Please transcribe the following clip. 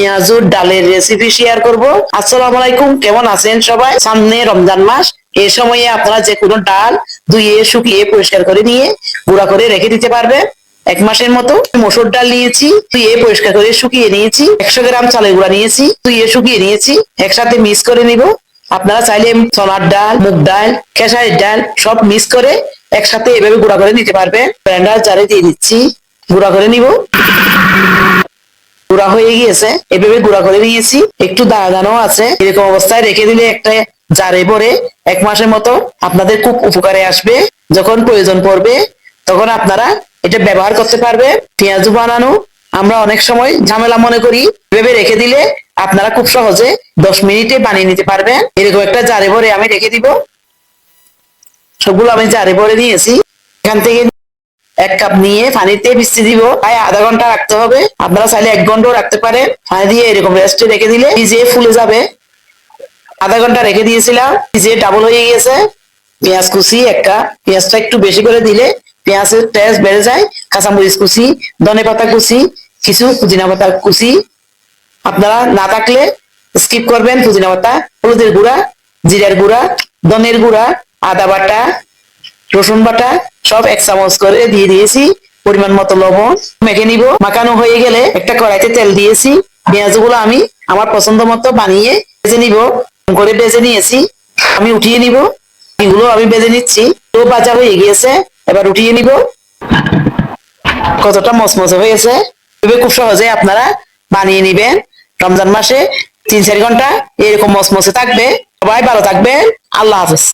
পেঁয়াজুর ডালের recipe share করব। আসসালামু আলাইকুম, কেমন আছেন সবাই? সামনে রমজান মাস। এই সময়ে আপনারা যে কোনো ডাল ধুয়ে শুকিয়ে পরিষ্কার করে নিয়ে গুঁড়া করে রেখে দিতে পারবেন। 1 মাসের মতো মসুর ডাল নিয়েছি, ধুয়ে পরিষ্কার করে শুকিয়ে নিয়েছি। 100 গ্রাম চালের গুঁড়া নিয়েছি, ধুয়ে শুকিয়ে নিয়েছি। একসাথে মিক্স করে নিব। আপনারা চাইলে ছোলার ডাল, মুগ ডাল, খেসারির ডাল সব মিক্স করে একসাথে এভাবে গুঁড়া করে নিতে পারবেন। ব্লেন্ডার জারে দিয়ে দিচ্ছি, গুঁড়া করে নিব। গুঁড়া হয়ে গিয়েছে, এভাবে গুঁড়া করে নিয়েছি। একটু দানা দানাও আছে, এরকম অবস্থায় রেখে দিলে একটা জারে ভরে 1 মাসের মতো আপনাদের খুব উপকারে আসবে। যখন প্রয়োজন পড়বে তখন আপনারা এটা ব্যবহার করতে পারবে। পেঁয়াজ বানানো আমরা অনেক সময় ঝামেলা মনে করি, ভেবে রেখে দিলে আপনারা খুব সহজে 10 মিনিটে বানিয়ে নিতে পারবেন। এরকম একটা জারে ভরে আমি রেখে দিব। সবগুলো আমি জারে ভরে নিয়েছি। এখান থেকে 1 কাপ নিয়ে পানিতে ভিজিয়ে দিব। প্রায় আধা ঘন্টা রাখতে হবে। আপনারা চাইলে 1 ঘন্টাও রাখতে পারেন। পানি দিয়ে এরকম রেস্টে রেখে দিলে ভিজে ফুলে যাবে। আধা ঘন্টা রেখে দিয়েছিলাম, ভিজে ডাবল হয়ে গেছে। পেঁয়াজ কুচি 1 কাপ, পেঁয়াজটা একটু বেশি করে দিলে পেঁয়াজের টেস্ট বেড়ে যায়। কাঁচামরিচ কুচি, ধনে পাতা কুচি, কিছু পুদিনা পাতা কুচি। আপনারা না থাকলে স্কিপ করবেন। পুদিনা পাতা, হলুদের গুঁড়া, জিরার গুঁড়া, ধনের গুঁড়া, আদা বাটা, রসুন বাটা সব 1 চামচ করে দিয়ে দিয়েছি। পরিমাণ মতো লবণ মেখে নিব। মাখানো হয়ে গেলে একটা কড়াইতে তেল দিয়েছি। পেঁয়াজগুলো আমি আমার পছন্দ মতো বানিয়ে ভেজে নিব। করে ভেজে নিয়েছি, আমি উঠিয়ে নিব। এগুলো আমি ভেজে নিচ্ছি। তো ভাজা হয়ে গিয়েছে, এবার উঠিয়ে নিব। কতটা মচমচে হয়েছে। এভাবে খুব সহজে আপনারা বানিয়ে নিবেন। রমজান মাসে 3-4 ঘন্টা এরকম মচমচে থাকবে। সবাই ভালো থাকবেন। আল্লাহ হাফেজ।